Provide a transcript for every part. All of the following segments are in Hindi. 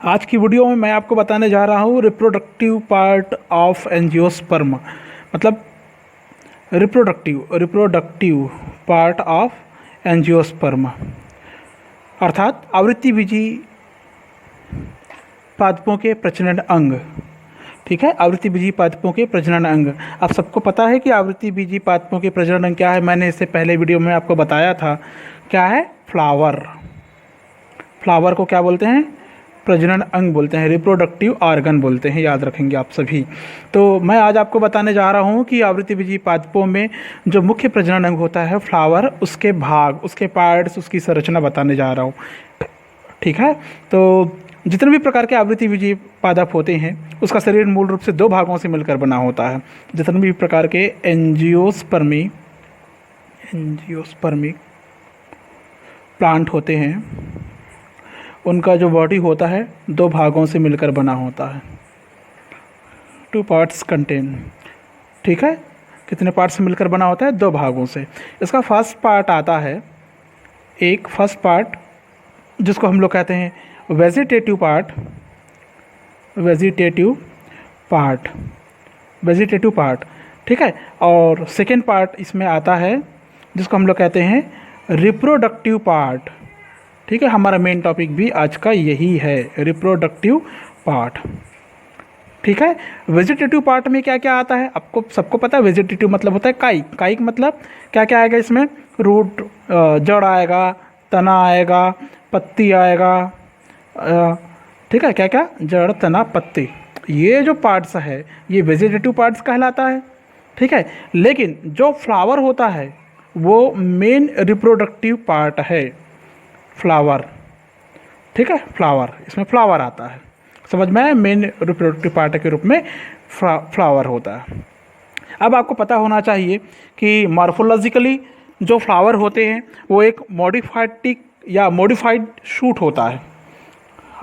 आज की वीडियो में मैं आपको बताने जा रहा हूँ रिप्रोडक्टिव पार्ट ऑफ एंजियोस्पर्म, मतलब रिप्रोडक्टिव पार्ट ऑफ एंजियोस्पर्म अर्थात आवृत्तिबीजी पादपों के प्रजनन अंग। ठीक है, आवृत्तिबीजी पादपों के प्रजनन अंग। आप सबको पता है कि आवृत्तिबीजी पादपों के प्रजनन अंग क्या है। मैंने इससे पहले वीडियो में आपको बताया था। क्या है? फ्लावर। फ्लावर को क्या बोलते हैं? प्रजनन अंग बोलते हैं, रिप्रोडक्टिव ऑर्गन बोलते हैं, याद रखेंगे आप सभी। तो मैं आज आपको बताने जा रहा हूँ कि आवृत्तिबीजी पादपों में जो मुख्य प्रजनन अंग होता है फ्लावर, उसके भाग, उसके पार्ट्स, उसकी संरचना बताने जा रहा हूँ। ठीक है, तो जितने भी प्रकार के आवृत्तिबीजी पादप होते हैं उसका शरीर मूल रूप से दो भागों से मिलकर बना होता है। जितने भी प्रकार के एंजियोस्पर्मी प्लांट होते हैं उनका जो बॉडी होता है दो भागों से मिलकर बना होता है। 2 पार्ट्स कंटेन। ठीक है, कितने पार्ट से मिलकर बना होता है? 2 भागों से। इसका फर्स्ट पार्ट आता है, एक फर्स्ट पार्ट जिसको हम लोग कहते हैं वेजिटेटिव पार्ट। ठीक है, और सेकेंड पार्ट इसमें आता है जिसको हम लोग कहते हैं रिप्रोडक्टिव पार्ट। ठीक है, हमारा मेन टॉपिक भी आज का यही है, रिप्रोडक्टिव पार्ट। ठीक है, वेजिटेटिव पार्ट में क्या क्या आता है आपको सबको पता है। वेजिटेटिव मतलब होता है काइक। काइक मतलब क्या क्या आएगा इसमें? रूट, जड़ आएगा, तना आएगा, पत्ती आएगा। ठीक है, क्या क्या? जड़, तना, पत्ती। ये जो पार्ट्स है ये वेजिटेटिव पार्ट्स कहलाता है। ठीक है, लेकिन जो फ्लावर होता है वो मेन रिप्रोडक्टिव पार्ट है, फ्लावर। ठीक है, फ्लावर, इसमें फ्लावर आता है, समझ में आया? मेन रिप्रोडक्टिव पार्ट के रूप में फ्लावर होता है। अब आपको पता होना चाहिए कि मॉर्फोलॉजिकली जो फ्लावर होते हैं वो एक मॉडिफाइड शूट होता है।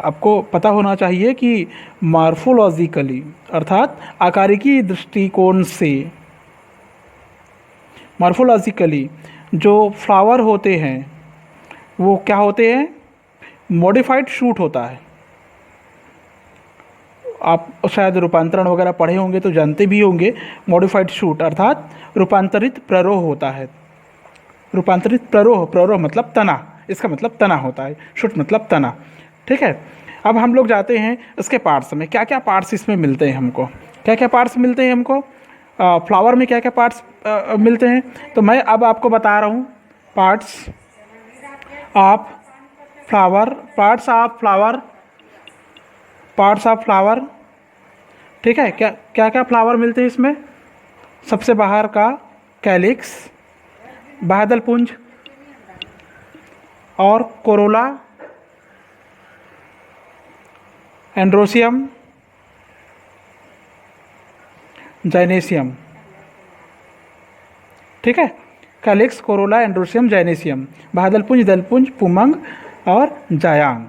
आपको पता होना चाहिए कि मॉर्फोलॉजिकली अर्थात आकारिकी दृष्टिकोण से मॉर्फोलॉजिकली जो फ्लावर होते हैं वो क्या होते हैं? मॉडिफाइड शूट होता है। आप शायद रूपांतरण वगैरह पढ़े होंगे तो जानते भी होंगे। मॉडिफाइड शूट अर्थात रूपांतरित प्ररोह होता है। रूपांतरित प्ररोह मतलब तना, इसका मतलब तना होता है, शूट मतलब तना। ठीक है, अब हम लोग जाते हैं इसके पार्ट्स में। क्या क्या पार्ट्स इसमें मिलते हैं हमको? क्या क्या पार्ट्स मिलते हैं हमको फ्लावर में? क्या क्या पार्ट्स मिलते हैं? तो मैं अब आपको बता रहा हूँ पार्ट्स ऑफ फ्लावर। ठीक है, क्या क्या क्या फ्लावर मिलते हैं इसमें? सबसे बाहर का कैलिक्स, बाह्यदल पुंज और कोरोला, एंड्रोसियम, जाइनेसियम। ठीक है, कैलिक्स, कोरोला, एंड्रोसियम, जाइनेसियम, बाह्यदल पुंज, दलपुंज, पुमंग और जायांग।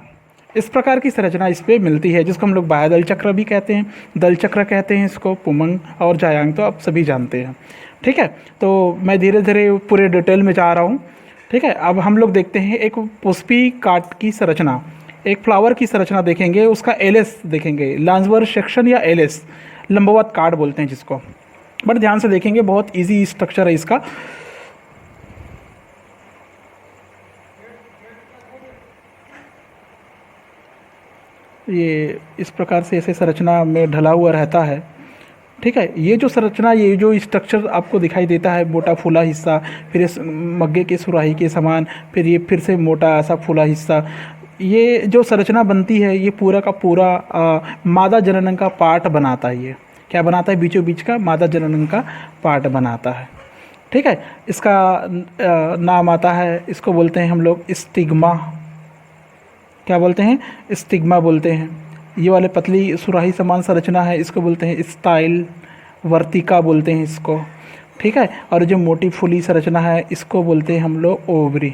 इस प्रकार की संरचना इस पे मिलती है जिसको हम लोग बाह्यदल चक्र भी कहते हैं, दल चक्र कहते हैं इसको, पुमंग और जायांग तो आप सभी जानते हैं। ठीक है, तो मैं धीरे धीरे पूरे डिटेल में जा रहा हूँ। ठीक है, अब हम लोग देखते हैं एक पुष्पी काट की संरचना, एक फ्लावर की संरचना देखेंगे। उसका एलेस देखेंगे, लांजवर्स सेक्शन या एलेस, लंबवत काट बोलते हैं जिसको। बट ध्यान से देखेंगे, बहुत इजी स्ट्रक्चर है इसका। ये इस प्रकार से ऐसे संरचना में ढला हुआ रहता है। ठीक है, ये जो संरचना, ये जो स्ट्रक्चर आपको दिखाई देता है, मोटा फूला हिस्सा, फिर इस मग्गे के सुराही के समान, फिर ये फिर से मोटा ऐसा फूला हिस्सा, ये जो संरचना बनती है ये पूरा का पूरा मादा जनन का पार्ट बनाता है। ये क्या बनाता है? बीचों बीच का मादा जनन का पार्ट बनाता है। ठीक है, इसका नाम आता है, इसको बोलते हैं हम लोग स्टिग्मा। क्या बोलते हैं? स्टिग्मा बोलते हैं। ये वाले पतली सुराही समान संरचना है इसको बोलते हैं स्टाइल, वर्तिका बोलते हैं इसको। ठीक है, और जो मोटी फूली संरचना है इसको बोलते हैं हम लोग ओवरी।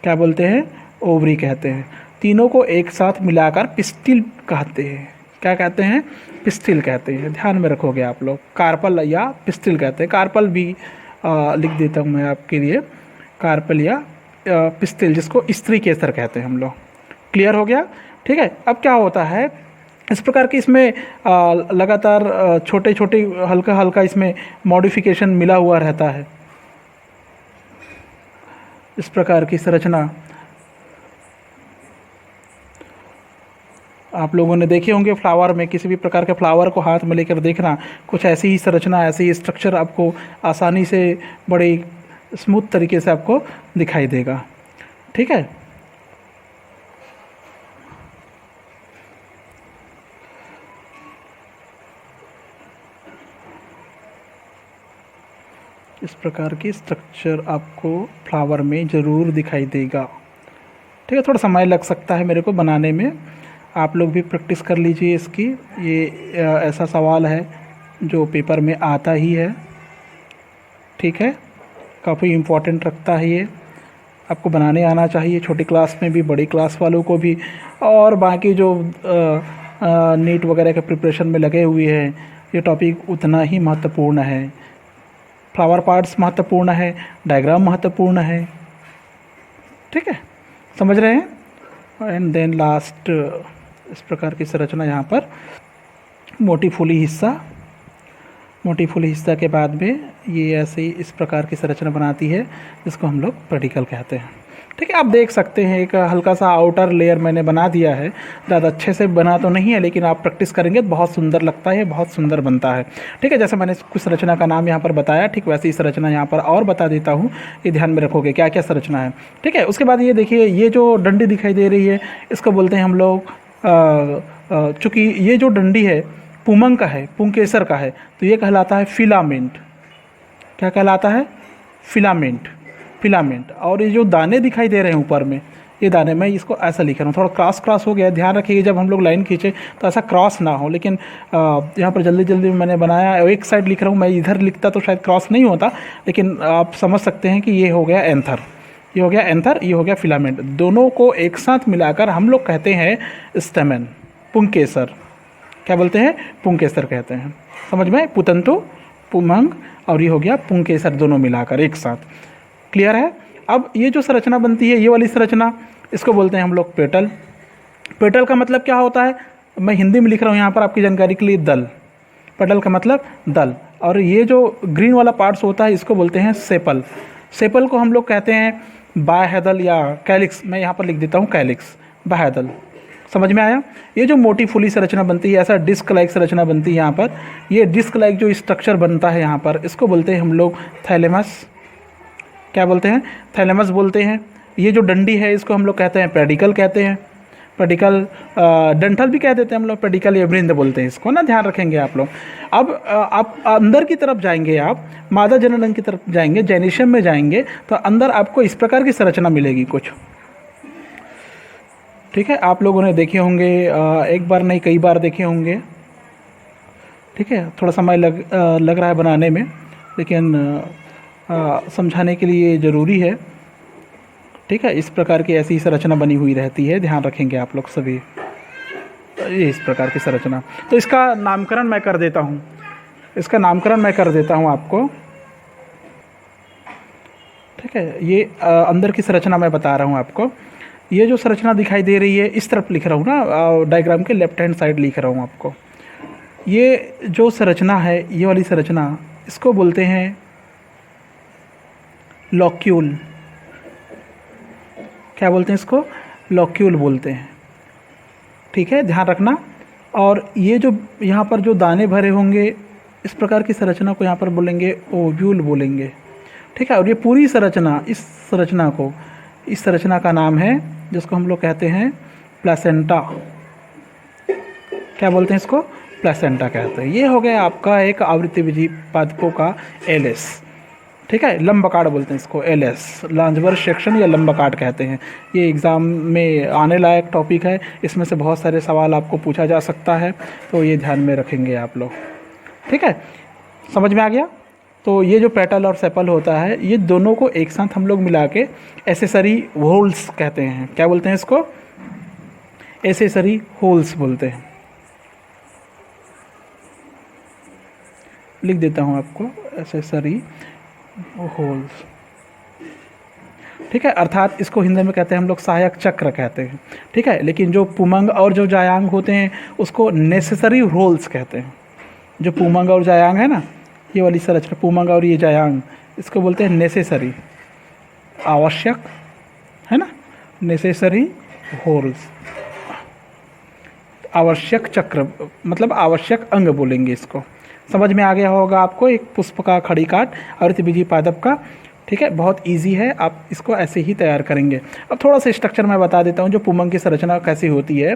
क्या बोलते हैं? ओवरी कहते हैं। तीनों को एक साथ मिलाकर पिस्टिल कहते हैं। क्या कहते हैं? पिस्टिल कहते हैं। ध्यान में रखोगे आप लोग, कार्पल या पिस्टिल कहते हैं। कार्पल भी लिख देता हूँ मैं आपके लिए, कार्पल या पिस्टिल, जिसको स्त्री केसर कहते हैं हम लोग। क्लियर हो गया? ठीक है, अब क्या होता है, इस प्रकार की इसमें लगातार छोटे छोटे हल्का हल्का इसमें मॉडिफिकेशन मिला हुआ रहता है। इस प्रकार की संरचना आप लोगों ने देखे होंगे फ्लावर में, किसी भी प्रकार के फ्लावर को हाथ में लेकर देखना, कुछ ऐसी ही संरचना, ऐसी ही स्ट्रक्चर आपको आसानी से बड़ी स्मूथ तरीके से आपको दिखाई देगा। ठीक है, इस प्रकार की स्ट्रक्चर आपको फ्लावर में ज़रूर दिखाई देगा। ठीक है, थोड़ा समय लग सकता है मेरे को बनाने में, आप लोग भी प्रैक्टिस कर लीजिए इसकी। ये ऐसा सवाल है जो पेपर में आता ही है। ठीक है, काफ़ी इम्पोर्टेंट रखता है ये, आपको बनाने आना चाहिए, छोटी क्लास में भी, बड़ी क्लास वालों को भी, और बाकी जो नीट वगैरह के प्रिपरेशन में लगे हुए हैं, ये टॉपिक उतना ही महत्वपूर्ण है। फ्लावर पार्ट्स महत्वपूर्ण है, डायग्राम महत्वपूर्ण है। ठीक है, समझ रहे हैं। एंड देन लास्ट इस प्रकार की संरचना यहाँ पर मोटी फूली हिस्सा के बाद में ये ऐसे ही इस प्रकार की संरचना बनाती है, जिसको हम लोग पेडिकल कहते हैं। ठीक है, आप देख सकते हैं एक हल्का सा आउटर लेयर मैंने बना दिया है, ज़्यादा अच्छे से बना तो नहीं है, लेकिन आप प्रैक्टिस करेंगे तो बहुत सुंदर लगता है, बहुत सुंदर बनता है। ठीक है, जैसे मैंने कुछ संरचना का नाम यहाँ पर बताया, ठीक वैसे ही संरचना यहाँ पर और बता देता हूँ, ये ध्यान में रखोगे क्या क्या संरचना है। ठीक है, उसके बाद ये देखिए, ये जो डंडी दिखाई दे रही है, इसको बोलते हैं हम लोग, चूँकि ये जो डंडी है पुमंग का है, पुंकेसर का है, तो ये कहलाता है फिलामेंट। क्या कहलाता है? फिलामेंट। और ये जो दाने दिखाई दे रहे हैं ऊपर में, ये दाने, मैं इसको ऐसा लिख रहा हूँ, थोड़ा क्रॉस हो गया, ध्यान रखिए जब हम लोग लाइन खींचे तो ऐसा क्रॉस ना हो, लेकिन यहाँ पर जल्दी में मैंने बनाया, एक साइड लिख रहा हूँ, मैं इधर लिखता तो शायद क्रॉस नहीं होता, लेकिन आप समझ सकते हैं कि ये हो गया एंथर, ये हो गया एंथर, ये हो गया फिलामेंट। दोनों को एक साथ मिलाकर हम लोग कहते हैं स्टेमन, पुंकेसर। क्या बोलते हैं? पुंकेसर कहते हैं। समझ में? पुतंतु, पुमंग, और ये हो गया पुंकेसर, दोनों मिलाकर एक साथ। क्लियर है? अब ये जो संरचना बनती है, ये वाली संरचना, इसको बोलते हैं हम लोग पेटल। पेटल का मतलब क्या होता है? मैं हिंदी में लिख रहा हूँ यहाँ पर आपकी जानकारी के लिए, दल। पेटल का मतलब दल। और ये जो ग्रीन वाला पार्ट्स होता है, इसको बोलते हैं सेपल। सेपल को हम लोग कहते हैं बाह्यदल या कैलिक्स। मैं यहाँ पर लिख देता हूँ कैलिक्स, बाह्यदल। समझ में आया? ये जो मोटी फूली संरचना बनती है, ऐसा डिस्क लाइक संरचना बनती है यहाँ पर, ये डिस्क लाइक जो स्ट्रक्चर बनता है यहाँ पर, इसको बोलते हैं हम लोग थैलेमस। क्या बोलते हैं? थैलेमस बोलते हैं। ये जो डंडी है, इसको हम लोग कहते हैं पेडिकल कहते हैं। पेडिकल, डंठल भी कह देते हैं हम लोग, पेडिकल या वृंद बोलते हैं इसको ना, ध्यान रखेंगे आप लोग। अब आप अंदर की तरफ जाएंगे, आप मादा जनन की तरफ जाएंगे, जेनिशियम में जाएंगे, तो अंदर आपको इस प्रकार की संरचना मिलेगी कुछ। ठीक है, आप लोगों ने देखे होंगे, एक बार नहीं कई बार देखे होंगे। ठीक है, थोड़ा समय लग रहा है बनाने में, लेकिन समझाने के लिए ज़रूरी है। ठीक है, इस प्रकार की ऐसी संरचना बनी हुई रहती है, ध्यान रखेंगे आप लोग सभी। ये इस प्रकार की संरचना, तो इसका नामकरण मैं कर देता हूँ, आपको। ठीक है, ये अंदर की संरचना मैं बता रहा हूँ आपको। ये जो संरचना दिखाई दे रही है, इस तरफ लिख रहा हूँ ना, डायग्राम के लेफ्ट हैंड साइड लिख रहा हूँ आपको। ये जो संरचना है, ये वाली संरचना, इसको बोलते हैं लॉक्यूल। क्या बोलते हैं इसको? लॉक्यूल बोलते हैं। ठीक है, ध्यान रखना। और ये जो यहाँ पर जो दाने भरे होंगे, इस प्रकार की संरचना को यहाँ पर बोलेंगे ओव्यूल बोलेंगे। ठीक है, और ये पूरी संरचना, इस संरचना का नाम है, जिसको हम लोग कहते हैं प्लेसेंटा। क्या बोलते हैं इसको? प्लेसेंटा कहते हैं। ये हो गया आपका एक आवृत्ति विधि पादपों का एलएस। ठीक है, लंबकाट बोलते हैं इसको, एलएस, लांजवर्स सेक्शन या लंबकाट कहते हैं। ये एग्ज़ाम में आने लायक टॉपिक है, इसमें से बहुत सारे सवाल आपको पूछा जा सकता है, तो ये ध्यान में रखेंगे आप लोग। ठीक है, समझ में आ गया? तो ये जो पेटल और सेपल होता है, ये दोनों को एक साथ हम लोग मिला के एसेसरी होल्स कहते हैं। क्या बोलते हैं इसको? एसेसरी होल्स बोलते हैं। लिख देता हूँ आपको, एसेसरी होल्स। ठीक है, अर्थात इसको हिंदी में कहते हैं हम लोग सहायक चक्र कहते हैं। ठीक है, लेकिन जो पुमंग और जो जायांग होते हैं उसको नेसेसरी रोल्स कहते हैं। जो पुमंग और जायांग है ना, ये वाली संरचना पुमंग और ये जायांग, इसको बोलते हैं नेसेसरी, आवश्यक, है ना, नेसेसरी होल्स, आवश्यक चक्र मतलब आवश्यक अंग बोलेंगे इसको। समझ में आ गया होगा आपको, एक पुष्प का खड़ी काट और त्रिभुजी पादप का। ठीक है, बहुत इजी है, आप इसको ऐसे ही तैयार करेंगे। अब थोड़ा सा स्ट्रक्चर मैं बता देता हूँ जो पुमंग की संरचना कैसी होती है।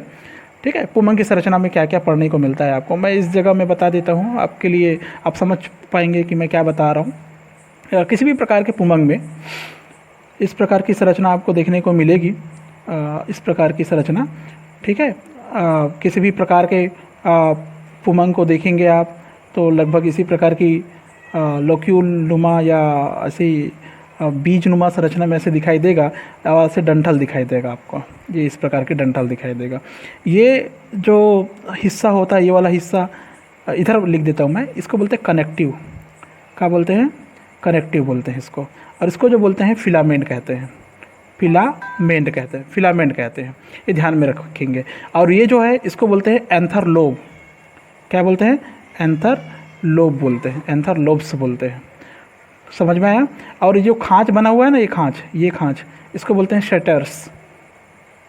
ठीक है, पुमंग की संरचना में क्या क्या पढ़ने को मिलता है आपको, मैं इस जगह में बता देता हूँ आपके लिए, आप समझ पाएंगे कि मैं क्या बता रहा हूँ। किसी भी प्रकार के पुमंग में इस प्रकार की संरचना आपको देखने को मिलेगी, इस प्रकार की संरचना। ठीक है, किसी भी प्रकार के पुमंग को देखेंगे आप तो लगभग इसी प्रकार की लोक्यूल नुमा या ऐसी बीज नुमा संरचना में ऐसे दिखाई देगा, और ऐसे डंठल दिखाई देगा आपको, ये इस प्रकार के डंठल दिखाई देगा। ये जो हिस्सा होता है, ये वाला हिस्सा इधर लिख देता हूँ मैं, इसको बोलते हैं कनेक्टिव। क्या बोलते हैं? कनेक्टिव बोलते हैं इसको। और इसको जो बोलते हैं फिलामेंट कहते हैं, फिलामेंट कहते हैं, फिलामेंट कहते हैं, ये ध्यान में रखेंगे। और ये जो है इसको बोलते हैं एंथर लोब। क्या बोलते हैं? एंथर लोब बोलते हैं, एंथर लोब्स बोलते हैं। समझ में आया? और ये जो खांच बना हुआ है ना, ये खांच इसको बोलते हैं शटर्स।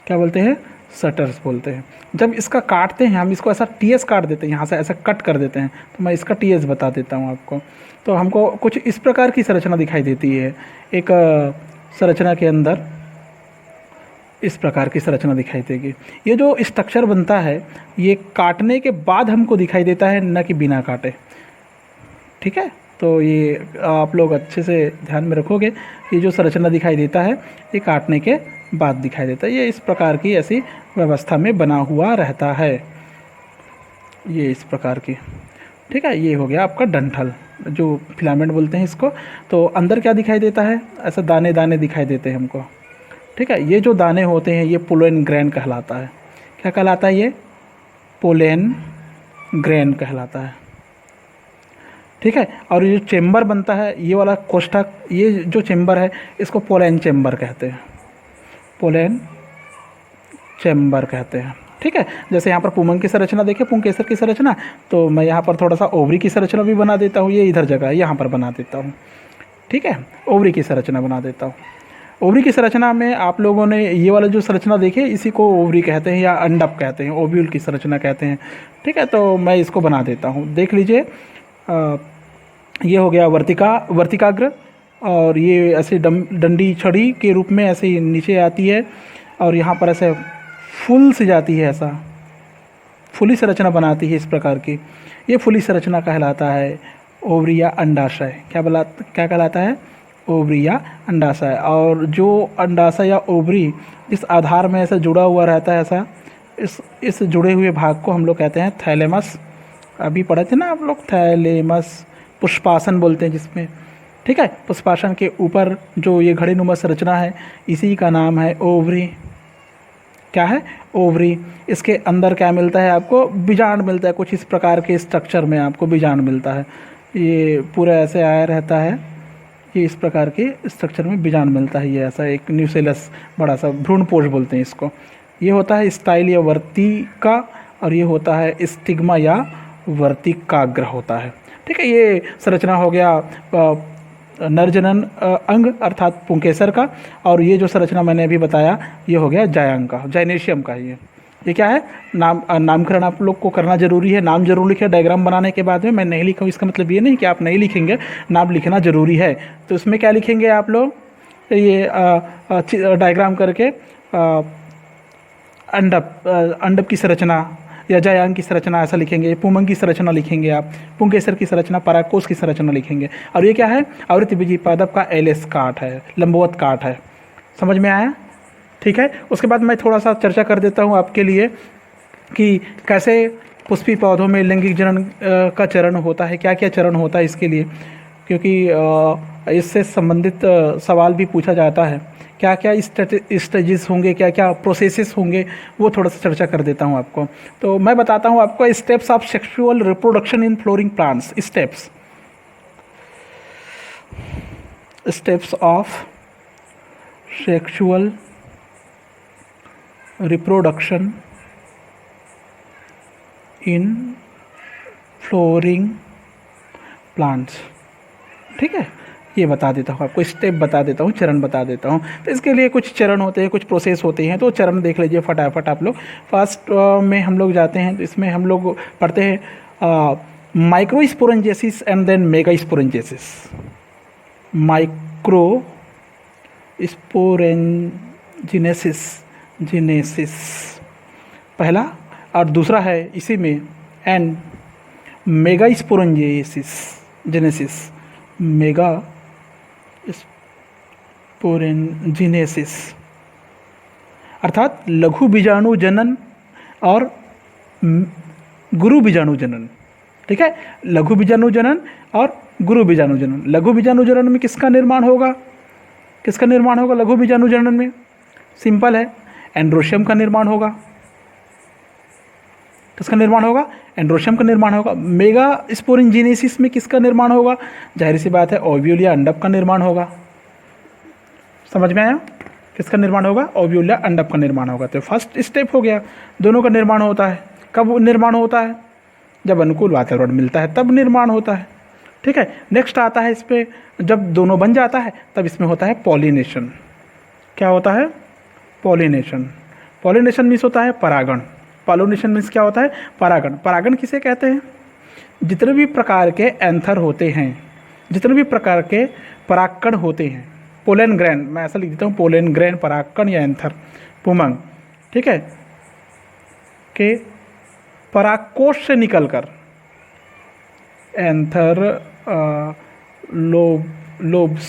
क्या बोलते हैं? शटर्स बोलते हैं। जब इसका काटते हैं हम, इसको ऐसा टीएस काट देते हैं, यहाँ से ऐसा कट कर देते हैं, तो मैं इसका टीएस बता देता हूँ आपको। तो हमको कुछ इस प्रकार की संरचना दिखाई देती है। एक संरचना के अंदर इस प्रकार की संरचना दिखाई देगी। ये जो स्ट्रक्चर बनता है ये काटने के बाद हमको दिखाई देता है, न कि बिना काटे। ठीक है, तो ये आप लोग अच्छे से ध्यान में रखोगे। ये जो संरचना दिखाई देता है ये काटने के बाद दिखाई देता है। ये इस प्रकार की ऐसी व्यवस्था में बना हुआ रहता है, ये इस प्रकार की। ठीक है, ये हो गया आपका डंठल, जो फिलामेंट बोलते हैं इसको। तो अंदर क्या दिखाई देता है? ऐसा दाने दाने दिखाई देते हैं हमको। ठीक है, ये जो दाने होते हैं ये पोलन ग्रेन कहलाता है। क्या कहलाता है? ये पोलन ग्रेन कहलाता है। ठीक है, और ये जो चेम्बर बनता है, ये वाला कोष्ठक, ये जो चेम्बर है इसको पोलन चेम्बर कहते हैं, पोलन चेम्बर कहते हैं। ठीक है, जैसे यहाँ पर पुमंग की संरचना देखिए, पुंकेसर की संरचना, तो मैं यहाँ पर थोड़ा सा ओवरी की संरचना भी बना देता हूँ। ये इधर जगह है, यहाँ पर बना देता हूँ। ठीक है, ओवरी की संरचना बना देता हूँ। ओवरी की संरचना में आप लोगों ने ये वाला जो संरचना देखी, इसी को ओवरी कहते हैं या अंडप कहते हैं, ओव्यूल की संरचना कहते हैं। ठीक है, तो मैं इसको बना देता हूँ, देख लीजिए। ये हो गया वर्तिकाग्र, और ये ऐसे डंडी छड़ी के रूप में ऐसे नीचे आती है, और यहाँ पर ऐसे फूल से जाती है, ऐसा फूली संरचना बनाती है इस प्रकार की। ये फूली संरचना कहलाता है ओवरी या अंडाशय। क्या कहलाता है? ओवरी या अंडाशय। और जो अंडाशय या ओवरी इस आधार में ऐसा जुड़ा हुआ रहता है, ऐसा इस जुड़े हुए भाग को हम लोग कहते हैं थैलेमस। अभी पढ़े थे ना आप लोग, थैलेमस। पुष्पासन बोलते हैं जिसमें। ठीक है, पुष्पासन के ऊपर जो ये घड़ीनुमा संरचना है, इसी का नाम है ओवरी। क्या है? ओवरी। इसके अंदर क्या मिलता है आपको? बीजांड मिलता है, कुछ इस प्रकार के स्ट्रक्चर में आपको बीजांड मिलता है। ये पूरा ऐसे आया रहता है, ये इस प्रकार के स्ट्रक्चर में बीजांड मिलता है। ये ऐसा एक न्यूसेलस बड़ा सा भ्रूणपोष बोलते हैं इसको। ये होता है स्टाइल या वर्तिका, और ये होता है स्टिग्मा या वर्तिकाग्र होता है। ठीक है, ये संरचना हो गया नरजनन अंग अर्थात पुंकेसर का। और ये जो संरचना मैंने अभी बताया ये हो गया जायांग का, जाइनेशियम का। ये क्या है? नामकरण आप लोग को करना जरूरी है, नाम जरूर लिखे डायग्राम बनाने के बाद में। मैं नहीं लिखा हूँ इसका मतलब ये नहीं कि आप नहीं लिखेंगे, नाम लिखना जरूरी है। तो इसमें क्या लिखेंगे आप लोग? ये डायग्राम करके अंडप की संरचना या जायांग की संरचना ऐसा लिखेंगे, पुमंग की संरचना लिखेंगे आप, पुंकेसर की संरचना, पराकोस की संरचना लिखेंगे। और ये क्या है? आवृत्ति बीजी पादप का एलिस काट है, लंबवत काट है। समझ में आया? ठीक है, उसके बाद मैं थोड़ा सा चर्चा कर देता हूँ आपके लिए कि कैसे पुष्पी पौधों में लैंगिक जनन का चरण होता है, क्या क्या चरण होता है इसके लिए, क्योंकि इससे संबंधित सवाल भी पूछा जाता है। क्या क्या स्टेजेस होंगे, क्या क्या प्रोसेसेस होंगे, वो थोड़ा सा चर्चा कर देता हूँ आपको। तो मैं बताता हूँ आपको steps of sexual reproduction in flooring plants. Steps of sexual reproduction in flooring plants. ठीक है, ये बता देता हूँ आपको, स्टेप बता देता हूँ, चरण बता देता हूँ। तो इसके लिए कुछ चरण होते हैं, कुछ प्रोसेस होते हैं, तो चरण देख लीजिए फटाफट आप लोग। फर्स्ट में हम लोग जाते हैं, तो इसमें हम लोग पढ़ते हैं माइक्रोस्पोरेंजेसिस एंड देन मेगास्पोरेंजेसिस। माइक्रो स्पोरेंजिनेसिस जिनेसिस पहला, और दूसरा है इसी में एंड मेगास्पोरेंजेसिस जेनेसिस, मेगा स्पोरेंजिनेसिस अर्थात लघु बीजाणु जनन और गुरु बीजाणु जनन। ठीक है, लघु बीजाणु जनन और गुरु बीजाणु जनन। लघु बीजाणु जनन में किसका निर्माण होगा, किसका निर्माण होगा लघु बीजाणु जनन में? सिंपल है, एंड्रोशियम का निर्माण होगा। किसका निर्माण होगा? एंड्रोशियम का निर्माण होगा। मेगा स्पोरेंजिनेसिस में किसका निर्माण होगा? जाहिर सी बात है, ओव्यूल या अंडक का निर्माण होगा। समझ में आया? किसका निर्माण होगा? ओव्यूल या अंडक का निर्माण होगा। तो फर्स्ट स्टेप हो गया, दोनों का निर्माण होता है। कब निर्माण होता है? जब अनुकूल वातावरण मिलता है तब निर्माण होता है। ठीक है, नेक्स्ट आता है इस पे, जब दोनों बन जाता है तब इसमें होता है पॉलिनेशन। क्या होता है? पॉलिनेशन। पॉलिनेशन मीन्स होता है परागण। पॉलिनेशन मीन्स क्या होता है? परागण। परागण किसे कहते हैं? जितने भी प्रकार के एंथर होते हैं, जितने भी प्रकार के परागकण होते हैं, पोलन ग्रैन, मैं ऐसा लिख देता हूँ, पोलन ग्रैन परागकण या एंथर पुमंग, ठीक है, के परागकोश से निकलकर एंथर लोब्स,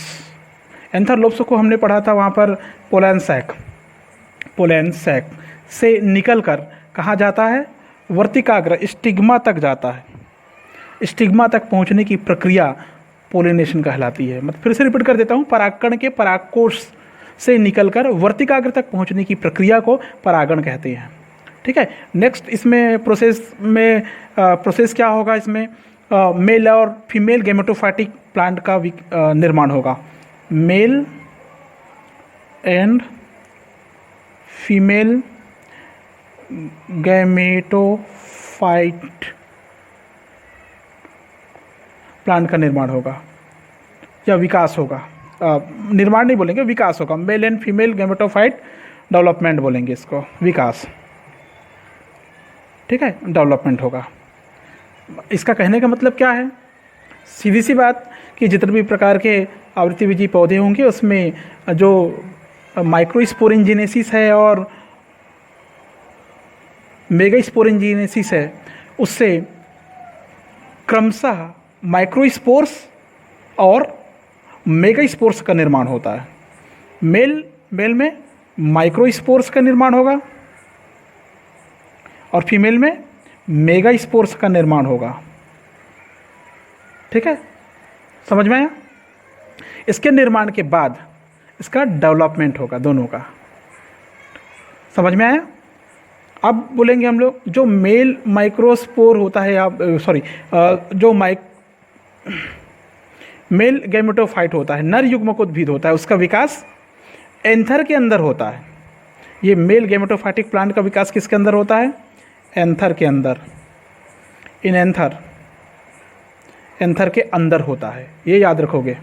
एंथर लोब्स को हमने पढ़ा था वहाँ पर पोलन सैक से निकलकर कहाँ जाता है? वर्तिकाग्र स्टिग्मा तक जाता है। स्टिग्मा तक पहुँचने की प्रक्रिया पोलिनेशन कहलाती है। मतलब फिर से रिपीट कर देता हूँ, परागकण के परागकोश से निकलकर वर्तिकाग्र तक पहुँचने की प्रक्रिया को परागण कहते हैं। ठीक है, नेक्स्ट इसमें प्रोसेस क्या होगा? इसमें मेल और फीमेल गैमेटोफाइटिक प्लांट का निर्माण होगा। Male and female gametophyte plant का निर्माण होगा या विकास होगा। निर्माण नहीं बोलेंगे, विकास होगा। Male and female gametophyte development बोलेंगे इसको, विकास। ठीक है, डेवलपमेंट होगा। इसका कहने का मतलब क्या है? सीधी सी बात कि जितने भी प्रकार के आवृत्तिबीजी पौधे होंगे उसमें जो माइक्रोस्पोरेंजिनेसिस है और मेगास्पोरेंजिनेसिस है, उससे क्रमशः माइक्रोस्पोर्स और मेगास्पोर्स का निर्माण होता है। मेल में माइक्रोस्पोर्स का निर्माण होगा और फीमेल में मेगास्पोर्स का निर्माण होगा। ठीक है, समझ में आया? इसके निर्माण के बाद इसका डेवलपमेंट होगा, दोनों का। समझ में आया? अब बोलेंगे हम लोग, जो मेल माइक्रोस्पोर होता है या जो मेल गैमेटोफाइट होता है, नर युग्मकोद्भिद होता है, उसका विकास एंथर के अंदर होता है। ये मेल गैमेटोफाइटिक प्लांट का विकास किसके अंदर होता है? एंथर के अंदर। इन एंथर के अंदर होता है, ये याद रखोगे।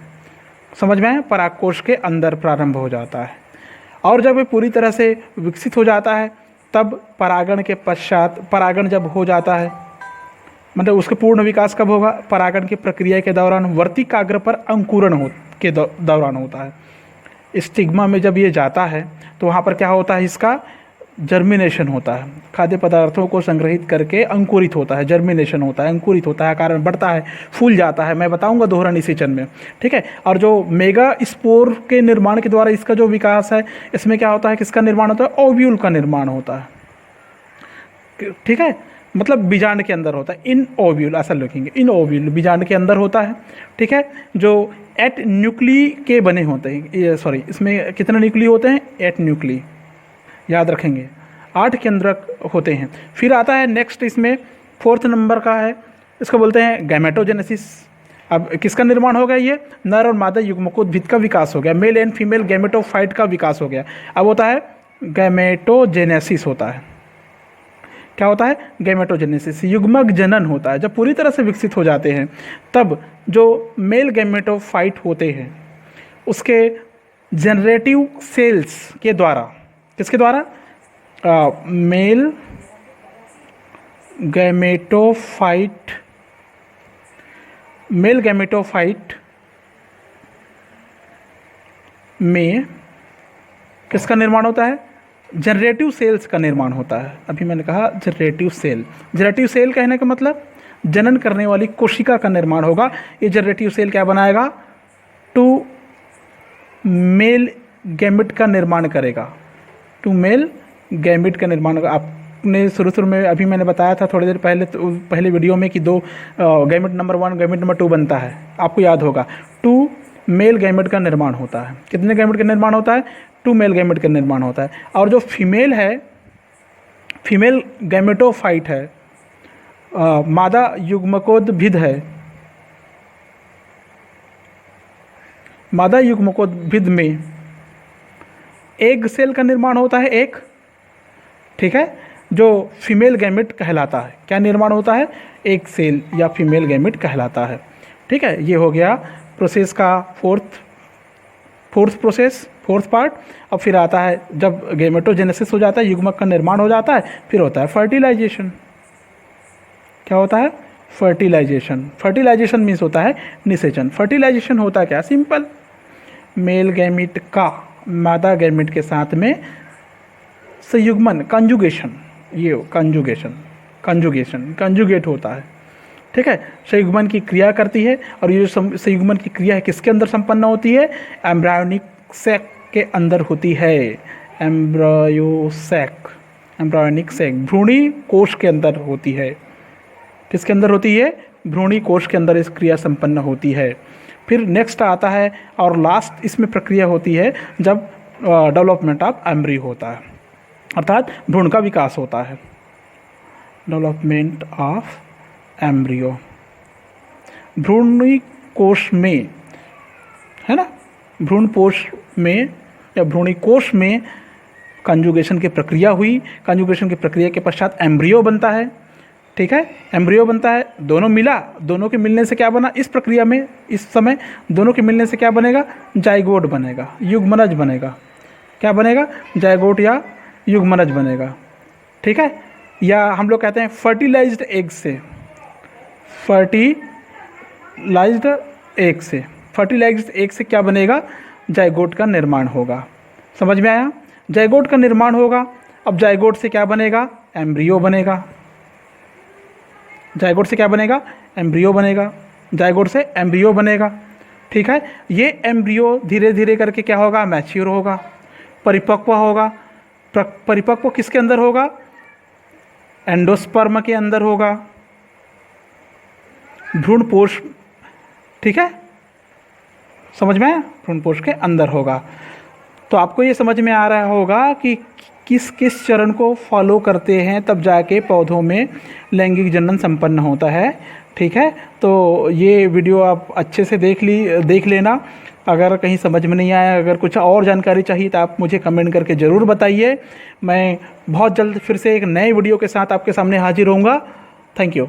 समझ में आया? परागकोश के अंदर प्रारंभ हो जाता है और जब ये पूरी तरह से विकसित हो जाता है तब परागण के पश्चात, परागण जब हो जाता है, मतलब उसके पूर्ण विकास कब होगा? परागण की प्रक्रिया के दौरान वर्तिकाग्र पर अंकुरण के दौरान होता है। स्टिग्मा में जब ये जाता है तो वहाँ पर क्या होता है? इसका जर्मिनेशन होता है। खाद्य पदार्थों को संग्रहित करके अंकुरित होता है, जर्मिनेशन होता है, अंकुरित होता है, कारण बढ़ता है, फूल जाता है। मैं बताऊंगा दोहरा निषेचन में। ठीक है, और जो मेगा स्पोर के निर्माण के द्वारा इसका जो विकास है, इसमें क्या होता है? किसका निर्माण होता है? ओव्यूल का निर्माण होता है। ठीक है, मतलब बीजांड के अंदर होता है। इन ओव्यूल ऐसा लिखेंगे, इन ओव्यूल बीजांड के अंदर होता है। ठीक है, जो 8 न्यूक्ली के बने होते हैं, इसमें कितने न्यूक्ली होते हैं? 8 न्यूक्ली, याद रखेंगे, 8 केंद्रक होते हैं। फिर आता है नेक्स्ट, इसमें 4th नंबर का है, इसको बोलते हैं गैमेटोजेनेसिस। अब किसका निर्माण हो गया, ये नर और मादा युग्मकोद्भिद का विकास हो गया, मेल एंड फीमेल गैमेटोफाइट का विकास हो गया। अब होता है गैमेटोजेनेसिस होता है। क्या होता है, गैमेटोजेनेसिस, युग्मक जनन होता है। जब पूरी तरह से विकसित हो जाते हैं तब जो मेल गैमेटोफाइट होते हैं उसके जनरेटिव सेल्स के द्वारा, किसके द्वारा, मेल गैमेटोफाइट में किसका निर्माण होता है, जनरेटिव सेल्स का निर्माण होता है। अभी मैंने कहा जनरेटिव सेल कहने का मतलब जनन करने वाली कोशिका का निर्माण होगा। ये जनरेटिव सेल क्या बनाएगा, 2 मेल गैमेट का निर्माण करेगा, 2 मेल गैमेट का निर्माण होगा। आपने शुरू में अभी मैंने बताया था थोड़ी देर पहले, तो पहले वीडियो में कि 2 गैमेट नंबर 1 गैमेट नंबर 2 बनता है, आपको याद होगा। 2 मेल गैमेट का निर्माण होता है। कितने गैमेट का निर्माण होता है, 2 मेल गैमेट का निर्माण होता है। और जो फीमेल है, फीमेल गैमेटोफाइट है, मादा युग्मकोद्भिद है, मादा युग्मकोद्भिद में एग सेल का निर्माण होता है, एक, ठीक है, जो फीमेल गैमेट कहलाता है। क्या निर्माण होता है, एग सेल या फीमेल गैमेट कहलाता है। ठीक है, ये हो गया प्रोसेस का फोर्थ पार्ट। अब फिर आता है जब गैमेटोजेनेसिस हो जाता है, युग्मक का निर्माण हो जाता है, फिर होता है फर्टिलाइजेशन। क्या होता है, फर्टिलाइजेशन मीन्स होता है निषेचन। फर्टिलाइजेशन होता है क्या, सिंपल, मेल गैमेट का मादा गैमेट के साथ में संयुग्मन, कंजुगेशन, ये कंजुगेट होता है। ठीक है, संयुग्मन की क्रिया करती है। और ये जो संयुग्मन की क्रिया है किसके अंदर संपन्न होती है, एम्ब्रायोनिक सैक के अंदर होती है। एम्ब्रायोनिक सैक भ्रूणी कोश के अंदर होती है। किसके अंदर होती है, भ्रूणी कोश के अंदर इस क्रिया संपन्न होती है। फिर नेक्स्ट आता है और लास्ट इसमें प्रक्रिया होती है जब डेवलपमेंट ऑफ एम्ब्रियो होता है, अर्थात भ्रूण का विकास होता है। डेवलपमेंट ऑफ एम्ब्रियो, भ्रूणी कोश में, है ना, भ्रूण कोश में या भ्रूणी कोश में कंजुगेशन की प्रक्रिया हुई। कंजुगेशन की प्रक्रिया के पश्चात एम्ब्रियो बनता है। ठीक है, एम्ब्रियो बनता है, दोनों मिला, दोनों के मिलने से क्या बना, इस प्रक्रिया में, इस समय दोनों के मिलने से क्या बनेगा, जाइगोट बनेगा, युग्मनज बनेगा। क्या बनेगा, जाइगोट या युग्मनज बनेगा। ठीक है, या हम लोग कहते हैं फर्टिलाइज्ड एग से, फर्टिलाइज्ड एग से क्या बनेगा, जाइगोट का निर्माण होगा। समझ में आया, जाइगोट का निर्माण होगा। अब जाइगोट से क्या बनेगा, एम्ब्रियो बनेगा। जाइगोट से क्या बनेगा, एम्ब्रियो बनेगा। जाइगोट से एम्ब्रियो बनेगा। ठीक है, ये एम्ब्रियो धीरे धीरे करके क्या होगा, मैच्योर होगा, परिपक्व होगा। परिपक्व किसके अंदर होगा, एंडोस्पर्म के अंदर होगा, भ्रूणपोष। ठीक है, समझ में आया, भ्रूणपोष के अंदर होगा। तो आपको ये समझ में आ रहा होगा कि किस किस चरण को फॉलो करते हैं तब जाके पौधों में लैंगिक जनन संपन्न होता है। ठीक है, तो ये वीडियो आप अच्छे से देख लेना। अगर कहीं समझ में नहीं आया, अगर कुछ और जानकारी चाहिए तो आप मुझे कमेंट करके ज़रूर बताइए। मैं बहुत जल्द फिर से एक नए वीडियो के साथ आपके सामने हाजिर होऊंगा। Thank you.